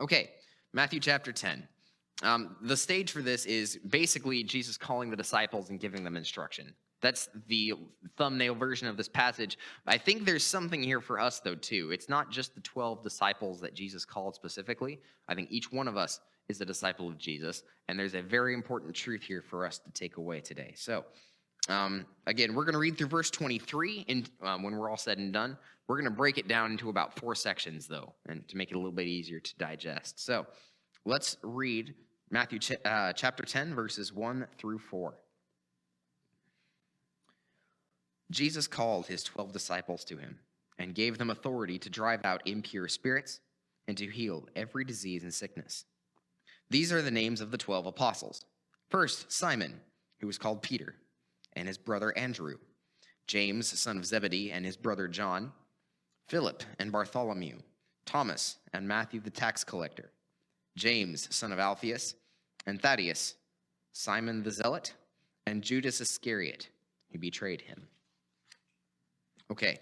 Okay, Matthew chapter 10. The stage for this is basically Jesus calling the disciples and giving them instruction. That's the thumbnail version of this passage. I think there's something here for us, though, too. It's not just the 12 disciples that Jesus called specifically. I think each one of us is a disciple of Jesus, and there's a very important truth here for us to take away today. So, again, we're going to read through verse 23 when we're all said and done. We're going to break it down into about 4 sections, though, and to make it a little bit easier to digest. So let's read Matthew chapter 10, verses 1 through 4. Jesus called his 12 disciples to him and gave them authority to drive out impure spirits and to heal every disease and sickness. These are the names of the 12 apostles. First, Simon, who was called Peter, and his brother Andrew, James, son of Zebedee, and his brother John, Philip and Bartholomew, Thomas and Matthew the tax collector, James, son of Alphaeus, and Thaddeus, Simon the Zealot, and Judas Iscariot, who betrayed him. Okay,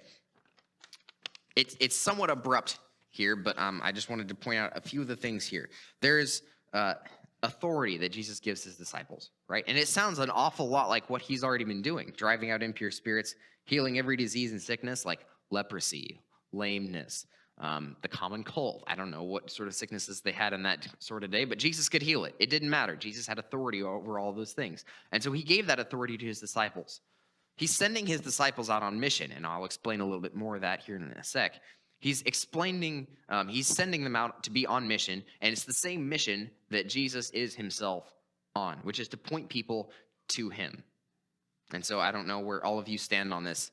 it's somewhat abrupt here, but I just wanted to point out a few of the things here. There's authority that Jesus gives his disciples, right? And it sounds an awful lot like what he's already been doing, driving out impure spirits, healing every disease and sickness like leprosy, lameness, the common cold. I don't know what sort of sicknesses they had in that sort of day, but Jesus could heal it. It didn't matter. Jesus had authority over all those things. And so he gave that authority to his disciples. He's sending his disciples out on mission, and I'll explain a little bit more of that here in a sec. He's sending them out to be on mission, and it's the same mission that Jesus is himself on, which is to point people to him. And so I don't know where all of you stand on this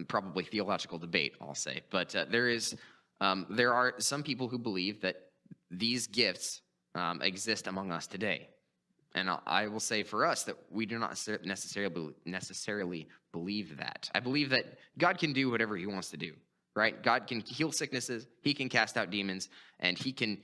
probably theological debate, I'll say. But there are some people who believe that these gifts exist among us today. And I will say for us that we do not necessarily believe that. I believe that God can do whatever he wants to do, right? God can heal sicknesses, he can cast out demons, and he can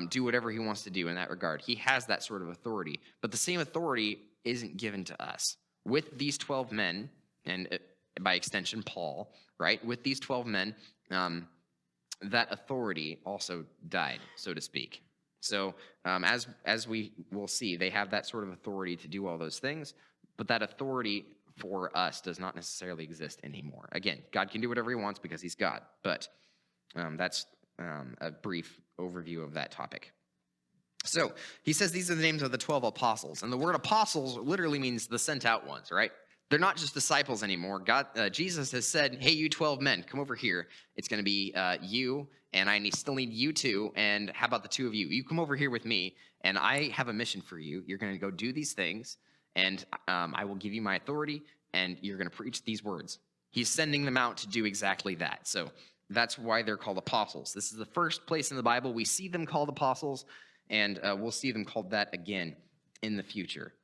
do whatever he wants to do in that regard. He has that sort of authority. But the same authority isn't given to us. With these 12 men, and by extension Paul, right? With these 12 men, that authority also died, so to speak. So as we will see, they have that sort of authority to do all those things, but that authority for us does not necessarily exist anymore. Again, God can do whatever he wants because he's God, but that's a brief overview of that topic. So he says these are the names of the 12 apostles, and the word apostles literally means the sent out ones, right? They're not just disciples anymore. Jesus has said, hey, you 12 men, come over here. It's going to be you, and I still need you two, and how about the two of you? You come over here with me, and I have a mission for you. You're going to go do these things, and I will give you my authority, and you're going to preach these words. He's sending them out to do exactly that. So that's why they're called apostles. This is the first place in the Bible we see them called apostles, and we'll see them called that again in the future.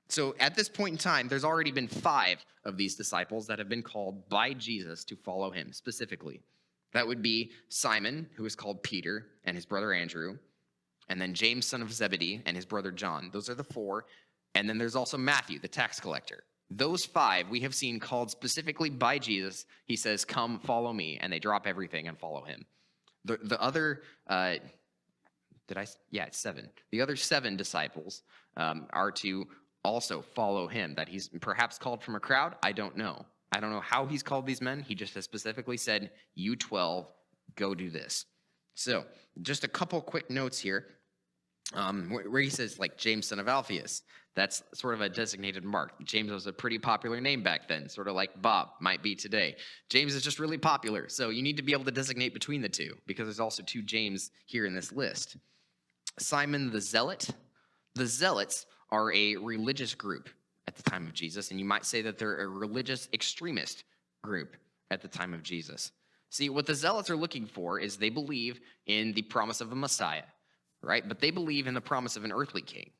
So at this point in time, there's already been 5 of these disciples that have been called by Jesus to follow him specifically. That would be Simon, who is called Peter, and his brother Andrew, and then James, son of Zebedee, and his brother John. Those are the 4. And then there's also Matthew, the tax collector. Those 5 we have seen called specifically by Jesus. He says, come, follow me, and they drop everything and follow him. The other, it's 7. The other 7 disciples are to also follow him, that he's perhaps called from a crowd. I don't know how he's called these men. He just has specifically said, you 12, go do this. So just a couple quick notes here where he says, like, James, son of Alphaeus. That's sort of a designated mark. James was a pretty popular name back then, sort of like Bob might be today. James is just really popular, so you need to be able to designate between the two, because there's also 2 James here in this list. Simon the Zealot. The Zealots are a religious group at the time of Jesus, and you might say that they're a religious extremist group at the time of Jesus. See, what the Zealots are looking for is they believe in the promise of a Messiah, right? But they believe in the promise of an earthly king,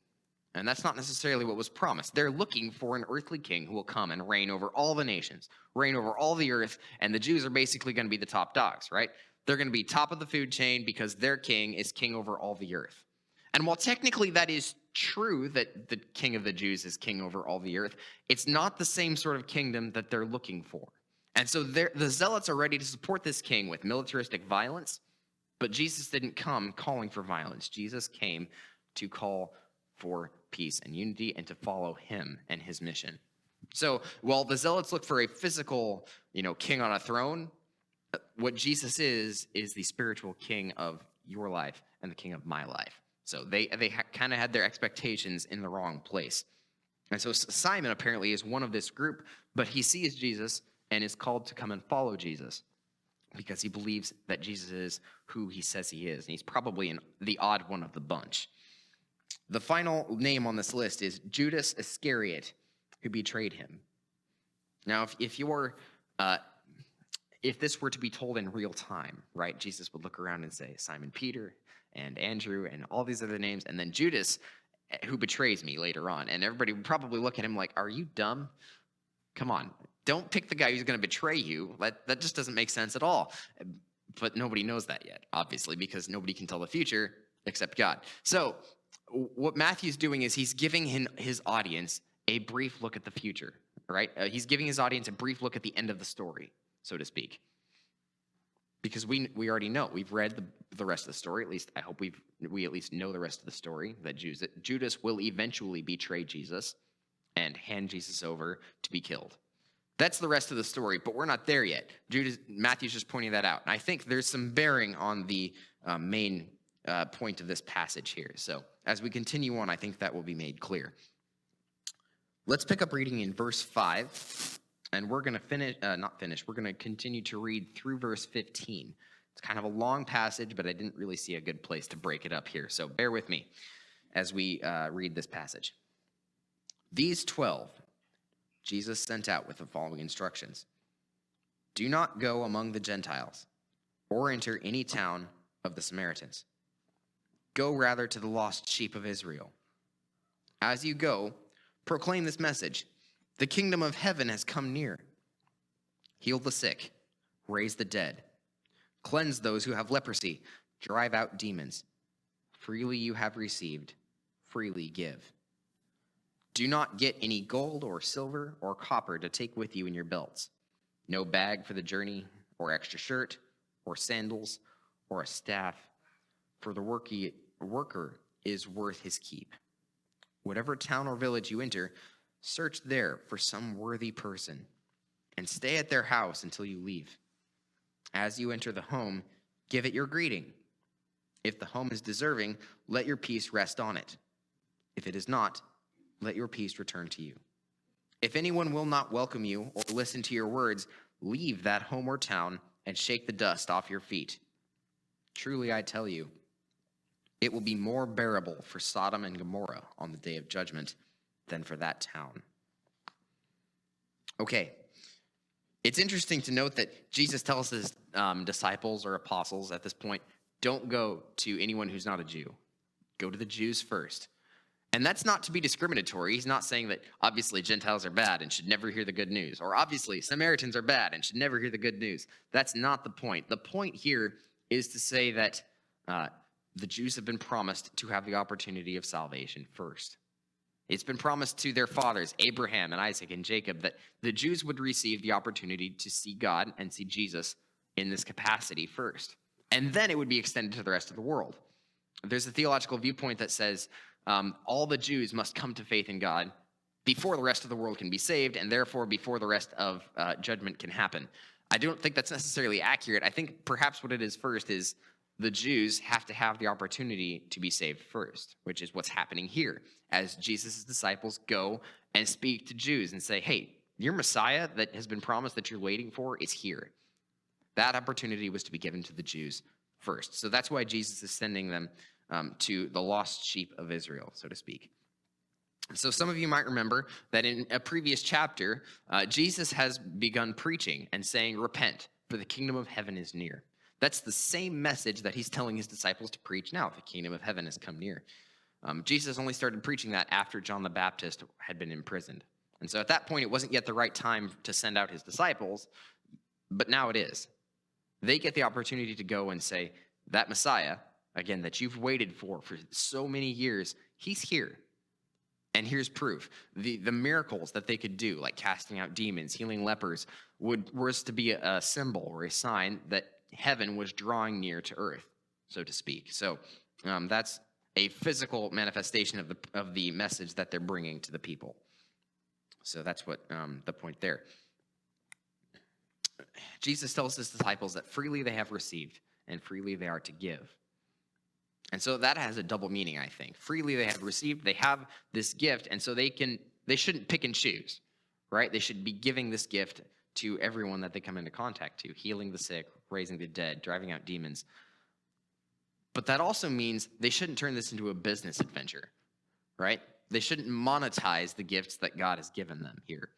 and that's not necessarily what was promised. They're looking for an earthly king who will come and reign over all the nations, reign over all the earth, and the Jews are basically going to be the top dogs, right? They're going to be top of the food chain because their king is king over all the earth. And while technically that is true that the king of the Jews is king over all the earth, it's not the same sort of kingdom that they're looking for. And so the Zealots are ready to support this king with militaristic violence, But Jesus didn't come calling for violence. Jesus came to call for peace and unity and to follow him and his mission. So while the zealots look for a physical, king on a throne, what Jesus is the spiritual king of your life and the king of my life. So they kind of had their expectations in the wrong place. And so Simon apparently is one of this group, but he sees Jesus and is called to come and follow Jesus because he believes that Jesus is who he says he is. And he's probably the odd one of the bunch. The final name on this list is Judas Iscariot, who betrayed him. Now, if this were to be told in real time, right, Jesus would look around and say, Simon Peter and Andrew and all these other names, and then Judas, who betrays me later on. And everybody would probably look at him like, are you dumb? Come on, don't pick the guy who's going to betray you. That just doesn't make sense at all. But nobody knows that yet, obviously, because nobody can tell the future except God. So what Matthew's doing is he's giving his audience a brief look at the future, right? He's giving his audience a brief look at the end of the story, so to speak. Because we already know. We've read the rest of the story. At least I hope we at least know the rest of the story, that Judas will eventually betray Jesus and hand Jesus over to be killed. That's the rest of the story, but we're not there yet. Matthew's just pointing that out. And I think there's some bearing on the main point of this passage here. So as we continue on, I think that will be made clear. Let's pick up reading in verse 5, and we're going to we're going to continue to read through verse 15. It's kind of a long passage, but I didn't really see a good place to break it up here. So bear with me as we read this passage. These 12 Jesus sent out with the following instructions. Do not go among the Gentiles or enter any town of the Samaritans. Go rather to the lost sheep of Israel. As you go, proclaim this message. The kingdom of heaven has come near. Heal the sick, raise the dead, cleanse those who have leprosy, drive out demons. Freely you have received, freely give. Do not get any gold or silver or copper to take with you in your belts. No bag for the journey, or extra shirt, or sandals, or a staff, for the worker is worth his keep. Whatever town or village you enter, search there for some worthy person, and stay at their house until you leave. As you enter the home, give it your greeting. If the home is deserving, let your peace rest on it. If it is not, let your peace return to you. If anyone will not welcome you or listen to your words, leave that home or town and shake the dust off your feet. Truly, I tell you, it will be more bearable for Sodom and Gomorrah on the day of judgment than for that town. Okay, it's interesting to note that Jesus tells his disciples or apostles at this point, don't go to anyone who's not a Jew. Go to the Jews first. And that's not to be discriminatory. He's not saying that obviously Gentiles are bad and should never hear the good news, or obviously Samaritans are bad and should never hear the good news. That's not the point. The point here is to say that the Jews have been promised to have the opportunity of salvation first. It's been promised to their fathers, Abraham and Isaac and Jacob, that the Jews would receive the opportunity to see God and see Jesus in this capacity first. And then it would be extended to the rest of the world. There's a theological viewpoint that says all the Jews must come to faith in God before the rest of the world can be saved, and therefore before the rest of judgment can happen. I don't think that's necessarily accurate. I think perhaps what it is first is the Jews have to have the opportunity to be saved first, which is what's happening here, as Jesus' disciples go and speak to Jews and say, hey, your Messiah that has been promised that you're waiting for is here. That opportunity was to be given to the Jews first. So that's why Jesus is sending them to the lost sheep of Israel, so to speak. So some of you might remember that in a previous chapter, Jesus has begun preaching and saying, repent, for the kingdom of heaven is near. That's the same message that he's telling his disciples to preach now. The kingdom of heaven has come near. Jesus only started preaching that after John the Baptist had been imprisoned. And so at that point, it wasn't yet the right time to send out his disciples, but now it is. They get the opportunity to go and say, that Messiah, again, that you've waited for so many years, he's here. And here's proof. The miracles that they could do, like casting out demons, healing lepers, was to be a symbol or a sign that heaven was drawing near to earth. so to speak. So that's a physical manifestation of the message that they're bringing to the people. So that's what the point there. Jesus tells his disciples that freely they have received and freely they are to give. And so that has a double meaning, I think. Freely they have received, they have this gift, and so they shouldn't pick and choose, right? They should be giving this gift to everyone that they come into contact to, healing the sick, raising the dead, driving out demons. But that also means they shouldn't turn this into a business adventure, right? They shouldn't monetize the gifts that God has given them here.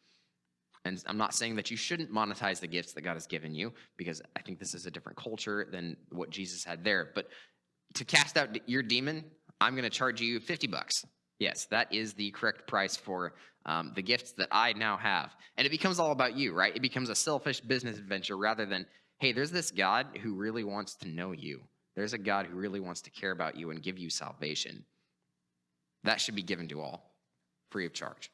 And I'm not saying that you shouldn't monetize the gifts that God has given you, because I think this is a different culture than what Jesus had there. But to cast out your demon, I'm going to charge you $50. Yes, that is the correct price for the gifts that I now have. And it becomes all about you, right? It becomes a selfish business adventure rather than, hey, there's this God who really wants to know you. There's a God who really wants to care about you and give you salvation. That should be given to all, free of charge.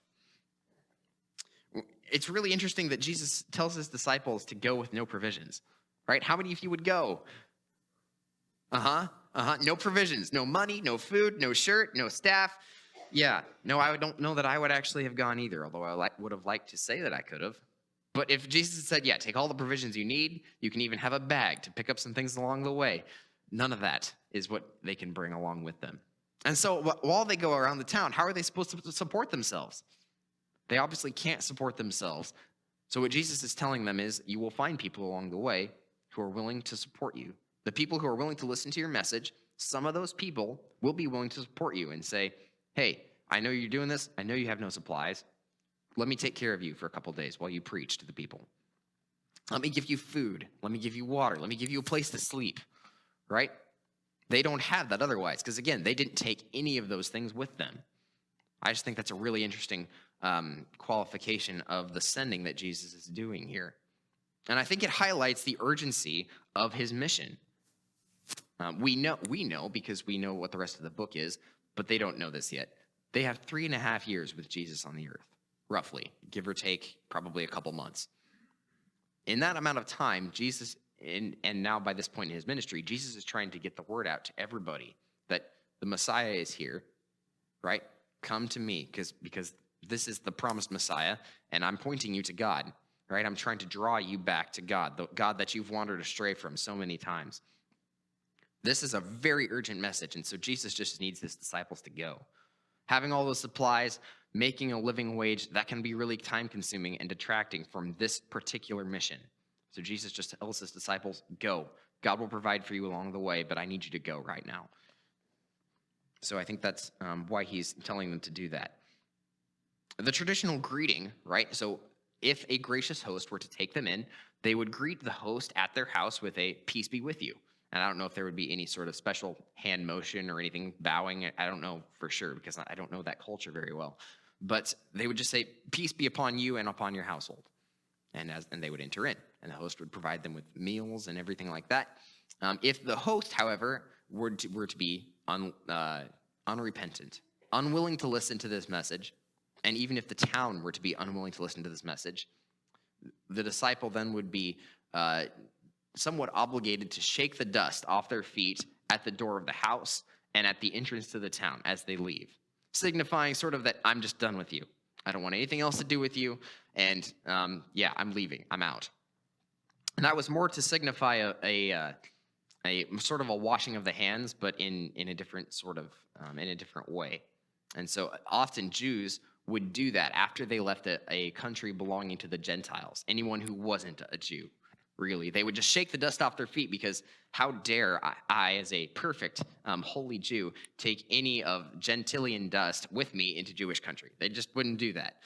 It's really interesting that Jesus tells his disciples to go with no provisions, right? How many of you would go? No provisions, no money, no food, no shirt, no staff. Yeah, no, I don't know that I would actually have gone either, although I would have liked to say that I could have. But if Jesus said, yeah, take all the provisions you need, you can even have a bag to pick up some things along the way, none of that is what they can bring along with them. And so while they go around the town, how are they supposed to support themselves? They obviously can't support themselves. So what Jesus is telling them is, you will find people along the way who are willing to support you. The people who are willing to listen to your message, some of those people will be willing to support you and say, hey, I know you're doing this. I know you have no supplies. Let me take care of you for a couple days while you preach to the people. Let me give you food. Let me give you water. Let me give you a place to sleep, right? They don't have that otherwise because, again, they didn't take any of those things with them. I just think that's a really interesting qualification of the sending that Jesus is doing here. And I think it highlights the urgency of his mission. We know because we know what the rest of the book is, but they don't know this yet. They have 3.5 years with Jesus on the earth, roughly, give or take probably a couple months. In that amount of time, Jesus, and now by this point in his ministry, Jesus is trying to get the word out to everybody that the Messiah is here, right? Come to me because this is the promised Messiah, and I'm pointing you to God, right? I'm trying to draw you back to God, the God that you've wandered astray from so many times. This is a very urgent message, and so Jesus just needs his disciples to go. Having all those supplies, making a living wage, that can be really time-consuming and detracting from this particular mission. So Jesus just tells his disciples, go. God will provide for you along the way, but I need you to go right now. So I think that's why he's telling them to do that. The traditional greeting, right? So if a gracious host were to take them in, they would greet the host at their house with a peace be with you. And I don't know if there would be any sort of special hand motion or anything, bowing. I don't know for sure because I don't know that culture very well. But they would just say, peace be upon you and upon your household. And they would enter in. And the host would provide them with meals and everything like that. If the host, however, were to be unrepentant, unwilling to listen to this message, and even if the town were to be unwilling to listen to this message, the disciple then would be somewhat obligated to shake the dust off their feet at the door of the house and at the entrance to the town as they leave, signifying sort of that I'm just done with you. I don't want anything else to do with you, and I'm leaving. I'm out. And that was more to signify a sort of a washing of the hands, but in a different sort of in a different way. And so often Jews would do that after they left a country belonging to the Gentiles, anyone who wasn't a Jew, really. They would just shake the dust off their feet because how dare I as a perfect, holy Jew, take any of Gentilian dust with me into Jewish country. They just wouldn't do that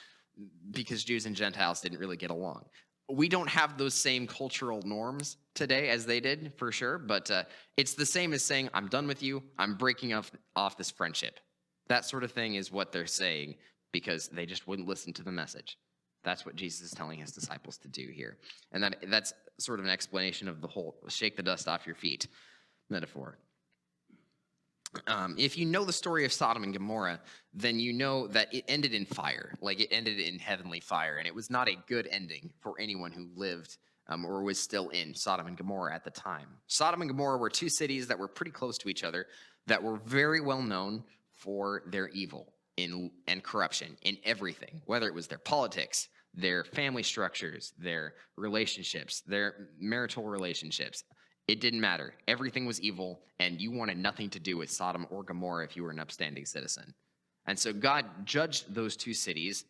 because Jews and Gentiles didn't really get along. We don't have those same cultural norms today as they did, for sure, but it's the same as saying, I'm done with you, I'm breaking off this friendship. That sort of thing is what they're saying because they just wouldn't listen to the message. That's what Jesus is telling his disciples to do here. And that's sort of an explanation of the whole shake the dust off your feet metaphor. If you know the story of Sodom and Gomorrah, then you know that it ended in fire, like it ended in heavenly fire. And it was not a good ending for anyone who lived or was still in Sodom and Gomorrah at the time. Sodom and Gomorrah were two cities that were pretty close to each other, that were very well known for their evil and corruption in everything, whether it was their politics, their family structures, their relationships, their marital relationships. It didn't matter. Everything was evil, and you wanted nothing to do with Sodom or Gomorrah if you were an upstanding citizen. And so God judged those two cities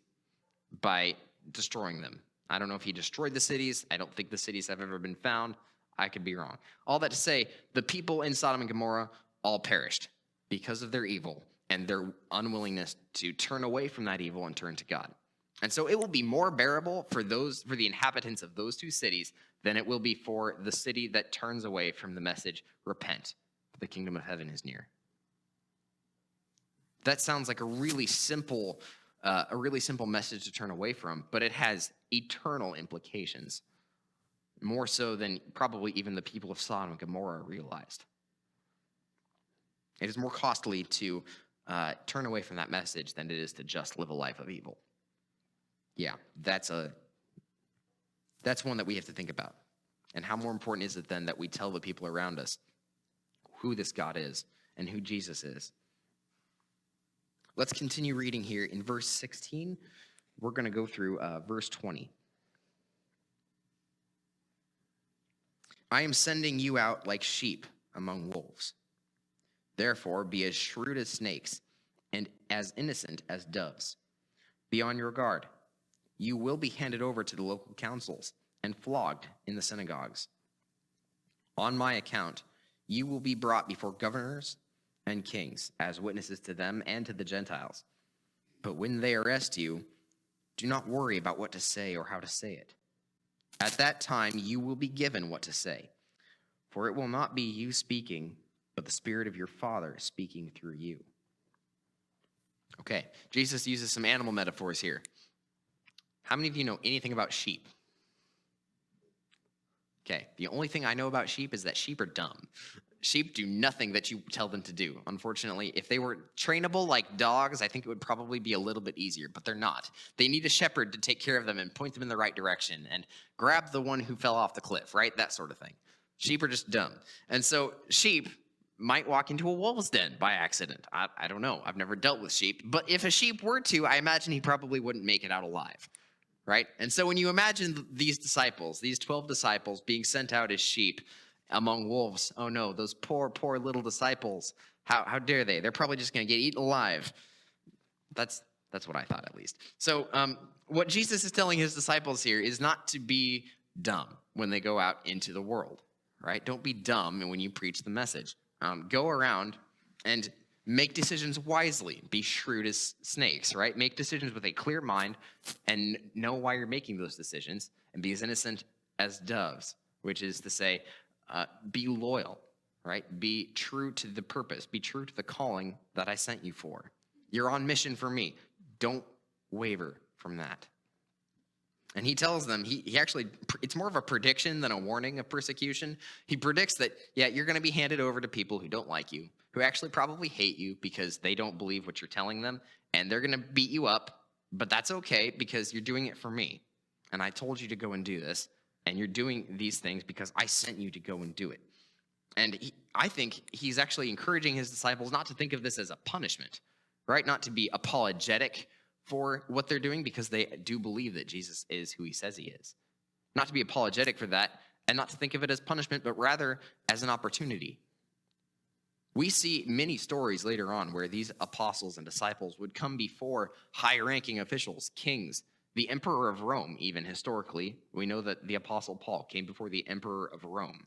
by destroying them. I don't know if he destroyed the cities. I don't think the cities have ever been found. I could be wrong. All that to say, the people in Sodom and Gomorrah all perished because of their evil and their unwillingness to turn away from that evil and turn to God. And so it will be more bearable for the inhabitants of those two cities than it will be for the city that turns away from the message, repent, for the kingdom of heaven is near. That sounds like a really simple message to turn away from, but it has eternal implications, more so than probably even the people of Sodom and Gomorrah realized. It is more costly to turn away from that message than it is to just live a life of evil. Yeah, that's one that we have to think about. And how more important is it then that we tell the people around us who this God is and who Jesus is? Let's continue reading here in verse 16. We're going to go through verse 20. I am sending you out like sheep among wolves. Therefore, be as shrewd as snakes and as innocent as doves. Be on your guard. You will be handed over to the local councils and flogged in the synagogues. On my account, you will be brought before governors and kings as witnesses to them and to the Gentiles. But when they arrest you, do not worry about what to say or how to say it. At that time, you will be given what to say, for it will not be you speaking, but the Spirit of your Father speaking through you. Okay, Jesus uses some animal metaphors here. How many of you know anything about sheep? Okay, the only thing I know about sheep is that sheep are dumb. Sheep do nothing that you tell them to do. Unfortunately, if they were trainable like dogs, I think it would probably be a little bit easier, but they're not. They need a shepherd to take care of them and point them in the right direction and grab the one who fell off the cliff, right? That sort of thing. Sheep are just dumb. And so sheep might walk into a wolf's den by accident. I don't know. I've never dealt with sheep. But if a sheep were to, I imagine he probably wouldn't make it out alive, right? And so when you imagine these disciples, these 12 disciples being sent out as sheep among wolves, oh no, those poor, poor little disciples, how dare they? They're probably just going to get eaten alive. That's what I thought, at least. So what Jesus is telling his disciples here is not to be dumb when they go out into the world, right? Don't be dumb when you preach the message. Go around and make decisions wisely. Be shrewd as snakes, right? Make decisions with a clear mind and know why you're making those decisions, and be as innocent as doves, which is to say, be loyal, right? Be true to the purpose. Be true to the calling that I sent you for. You're on mission for me. Don't waver from that. And he tells them, he actually, it's more of a prediction than a warning of persecution. He predicts that, yeah, you're going to be handed over to people who don't like you, who actually probably hate you because they don't believe what you're telling them, and they're going to beat you up, but that's okay because you're doing it for me. And I told you to go and do this, and you're doing these things because I sent you to go and do it. And I think he's actually encouraging his disciples not to think of this as a punishment, right? Not to be apologetic for what they're doing because they do believe that Jesus is who he says he is. Not to be apologetic for that and not to think of it as punishment, but rather as an opportunity. We see many stories later on where these apostles and disciples would come before high-ranking officials, kings, the emperor of Rome, even historically. We know that the apostle Paul came before the emperor of Rome.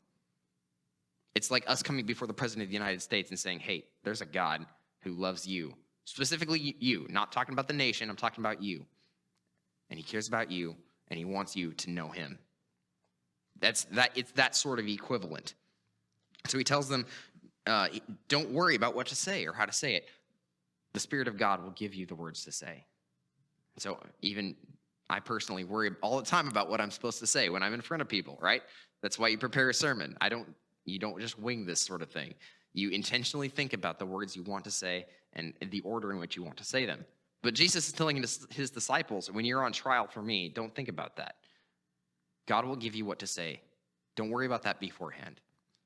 It's like us coming before the president of the United States and saying, hey, there's a God who loves you. Specifically you, not talking about the nation, I'm talking about you. And he cares about you, and he wants you to know him. It's that sort of equivalent. So he tells them, don't worry about what to say or how to say it. The Spirit of God will give you the words to say. So even I personally worry all the time about what I'm supposed to say when I'm in front of people, right? That's why you prepare a sermon. You don't just wing this sort of thing. You intentionally think about the words you want to say and the order in which you want to say them. But Jesus is telling his disciples, when you're on trial for me, don't think about that. God will give you what to say. Don't worry about that beforehand.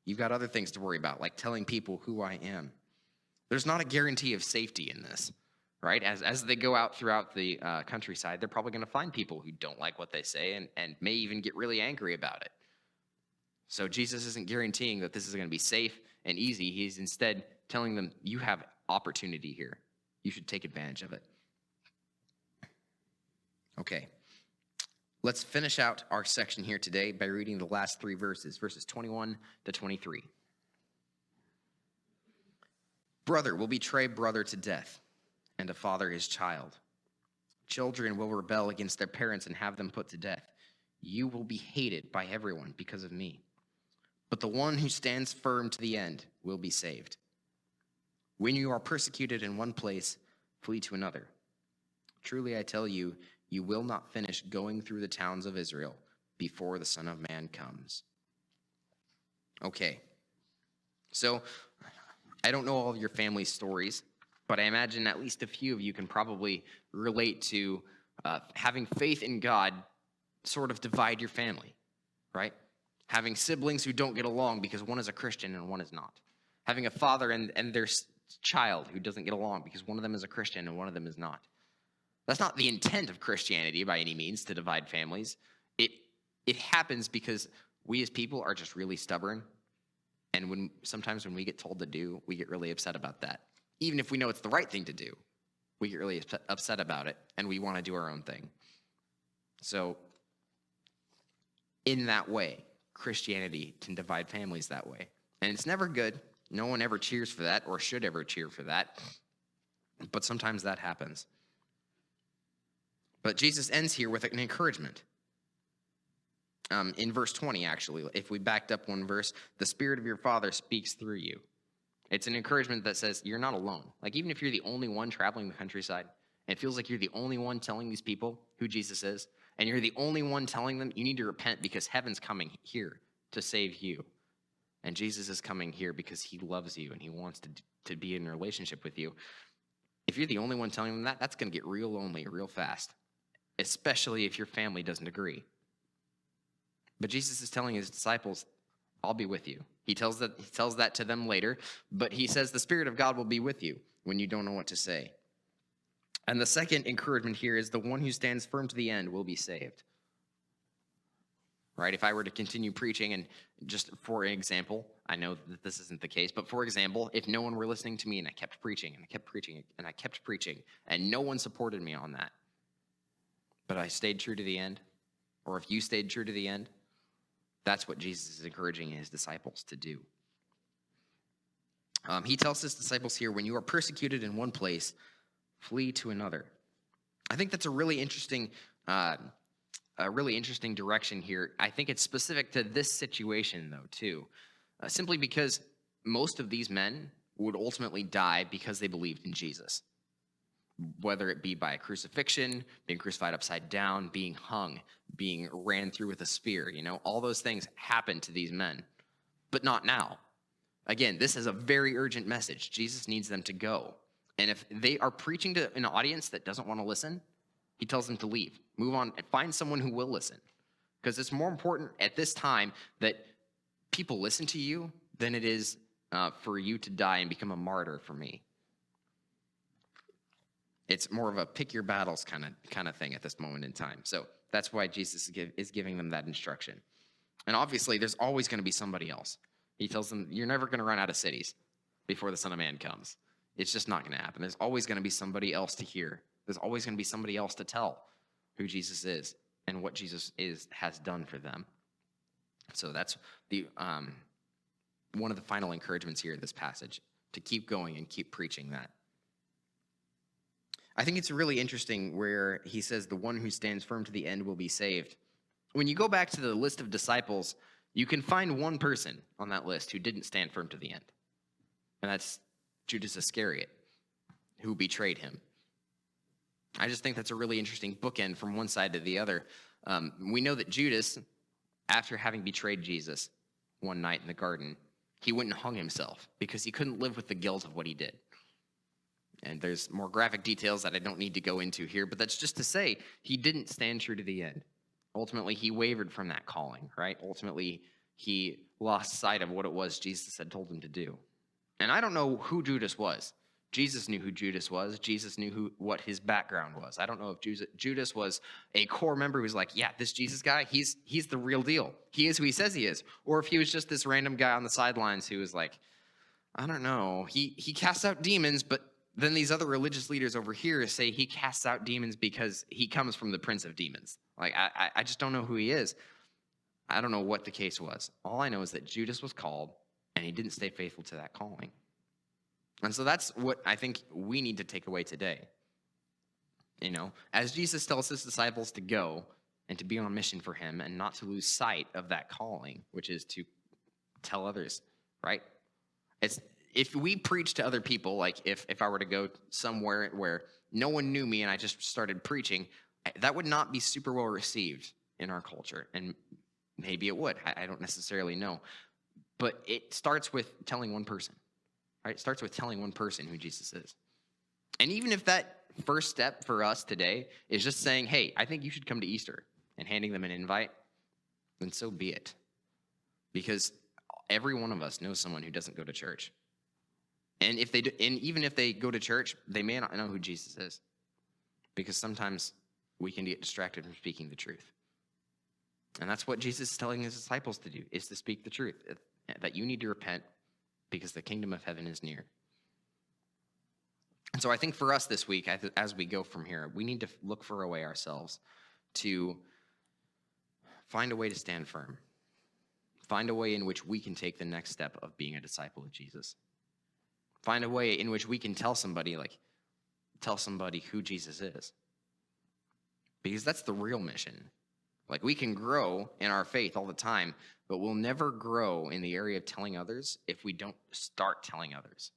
You've got other things to worry about, like telling people who I am. There's not a guarantee of safety in this, right? As they go out throughout the countryside, they're probably going to find people who don't like what they say and may even get really angry about it. So Jesus isn't guaranteeing that this is going to be safe and easy. He's instead telling them, you have opportunity here. You should take advantage of it. Okay. Let's finish out our section here today by reading the last three verses 21 to 23. Brother will betray brother to death, and a father his child. Children will rebel against their parents and have them put to death. You will be hated by everyone because of me. But the one who stands firm to the end will be saved. When you are persecuted in one place, flee to another. Truly I tell you, you will not finish going through the towns of Israel before the Son of Man comes. Okay, so I don't know all of your family stories, but I imagine at least a few of you can probably relate to having faith in God sort of divide your family, right? Having siblings who don't get along because one is a Christian and one is not. Having a father and their child who doesn't get along because one of them is a Christian and one of them is not. That's not the intent of Christianity by any means, to divide families. It happens because we as people are just really stubborn. And sometimes when we get told to do, we get really upset about that. Even if we know it's the right thing to do, we get really upset about it, and we want to do our own thing. So in that way, Christianity can divide families that way. And it's never good. No one ever cheers for that or should ever cheer for that. But sometimes that happens. But Jesus ends here with an encouragement. In verse 20, actually, if we backed up one verse, the Spirit of your Father speaks through you. It's an encouragement that says you're not alone. Like, even if you're the only one traveling the countryside, and it feels like you're the only one telling these people who Jesus is, and you're the only one telling them you need to repent because heaven's coming here to save you. And Jesus is coming here because he loves you and he wants to be in a relationship with you. If you're the only one telling them that, that's going to get real lonely real fast, especially if your family doesn't agree. But Jesus is telling his disciples, I'll be with you. He tells that to them later, but he says the Spirit of God will be with you when you don't know what to say. And the second encouragement here is the one who stands firm to the end will be saved. Right? If I were to continue preaching, and just for example, I know that this isn't the case, but for example, if no one were listening to me and I kept preaching and I kept preaching and I kept preaching and no one supported me on that, but I stayed true to the end, or if you stayed true to the end, that's what Jesus is encouraging his disciples to do. He tells his disciples here, when you are persecuted in one place, flee to another. I think that's a really interesting direction here. I think it's specific to this situation, though, too. Simply because most of these men would ultimately die because they believed in Jesus. Whether it be by a crucifixion, being crucified upside down, being hung, being ran through with a spear, all those things happened to these men, but not now. Again, this is a very urgent message. Jesus needs them to go. And if they are preaching to an audience that doesn't want to listen, he tells them to leave, move on, and find someone who will listen. Because it's more important at this time that people listen to you than it is for you to die and become a martyr for me. It's more of a pick your battles kind of thing at this moment in time. So that's why Jesus is giving them that instruction. And obviously, there's always going to be somebody else. He tells them, you're never going to run out of cities before the Son of Man comes. It's just not going to happen. There's always going to be somebody else to hear. There's always going to be somebody else to tell who Jesus is and what Jesus has done for them. So that's the one of the final encouragements here in this passage, to keep going and keep preaching that. I think it's really interesting where he says the one who stands firm to the end will be saved. When you go back to the list of disciples, you can find one person on that list who didn't stand firm to the end. And that's Judas Iscariot, who betrayed him. I just think that's a really interesting bookend from one side to the other. We know that Judas, after having betrayed Jesus one night in the garden, he went and hung himself because he couldn't live with the guilt of what he did. And there's more graphic details that I don't need to go into here, but that's just to say he didn't stand true to the end. Ultimately, he wavered from that calling, right? Ultimately, he lost sight of what it was Jesus had told him to do. And I don't know who Judas was. Jesus knew who Judas was. Jesus knew what his background was. I don't know if Judas was a core member who's like, yeah, this Jesus guy, he's the real deal. He is who he says he is. Or if he was just this random guy on the sidelines who was like, I don't know. He casts out demons, but then these other religious leaders over here say he casts out demons because he comes from the prince of demons. Like, I just don't know who he is. I don't know what the case was. All I know is that Judas was called, and he didn't stay faithful to that calling. And so that's what I think we need to take away today. You know, as Jesus tells his disciples to go and to be on mission for him and not to lose sight of that calling, which is to tell others, right? It's if we preach to other people, like if I were to go somewhere where no one knew me and I just started preaching, that would not be super well received in our culture. And maybe it would. I don't necessarily know. But it starts with telling one person, right? It starts with telling one person who Jesus is. And even if that first step for us today is just saying, hey, I think you should come to Easter, and handing them an invite, then so be it. Because every one of us knows someone who doesn't go to church. And if they do, and even if they go to church, they may not know who Jesus is. Because sometimes we can get distracted from speaking the truth. And that's what Jesus is telling his disciples to do, is to speak the truth. That you need to repent because the kingdom of heaven is near. And so I think for us this week, as we go from here, we need to look for a way ourselves to find a way to stand firm. Find a way in which we can take the next step of being a disciple of Jesus. Find a way in which we can tell somebody who Jesus is. Because that's the real mission. Like, we can grow in our faith all the time, but we'll never grow in the area of telling others if we don't start telling others.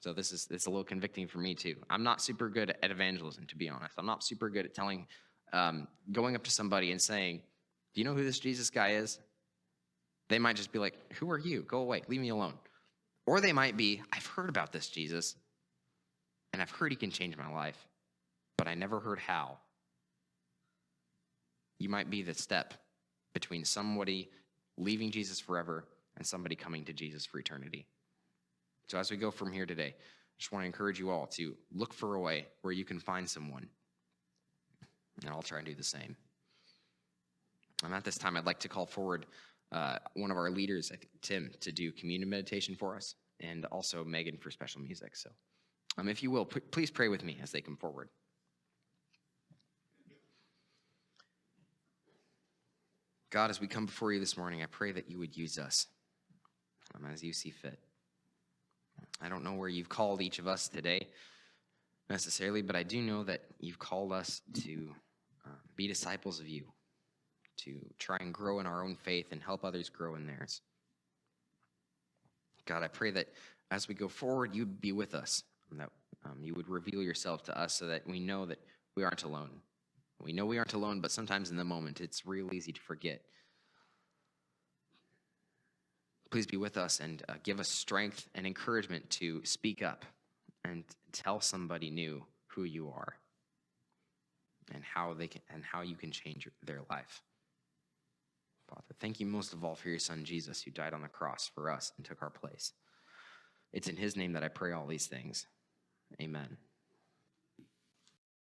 So it's a little convicting for me too. I'm not super good at evangelism, to be honest. I'm not super good at going up to somebody and saying, do you know who this Jesus guy is? They might just be like, who are you? Go away, leave me alone. Or they might be, I've heard about this Jesus, and I've heard he can change my life, but I never heard how. You might be the step between somebody leaving Jesus forever and somebody coming to Jesus for eternity. So as we go from here today, I just want to encourage you all to look for a way where you can find someone. And I'll try and do the same. And at this time, I'd like to call forward one of our leaders, I think Tim, to do communion meditation for us, and also Megan for special music. So if you will, please pray with me as they come forward. God, as we come before you this morning, I pray that you would use us as you see fit. I don't know where you've called each of us today necessarily, but I do know that you've called us to be disciples of you, to try and grow in our own faith and help others grow in theirs. God, I pray that as we go forward, you'd be with us, and that you would reveal yourself to us so that we know that we aren't alone. We know we aren't alone, but sometimes in the moment, it's real easy to forget. Please be with us and give us strength and encouragement to speak up and tell somebody new who you are and how you can change their life. Father, thank you most of all for your son Jesus, who died on the cross for us and took our place. It's in his name that I pray all these things. Amen.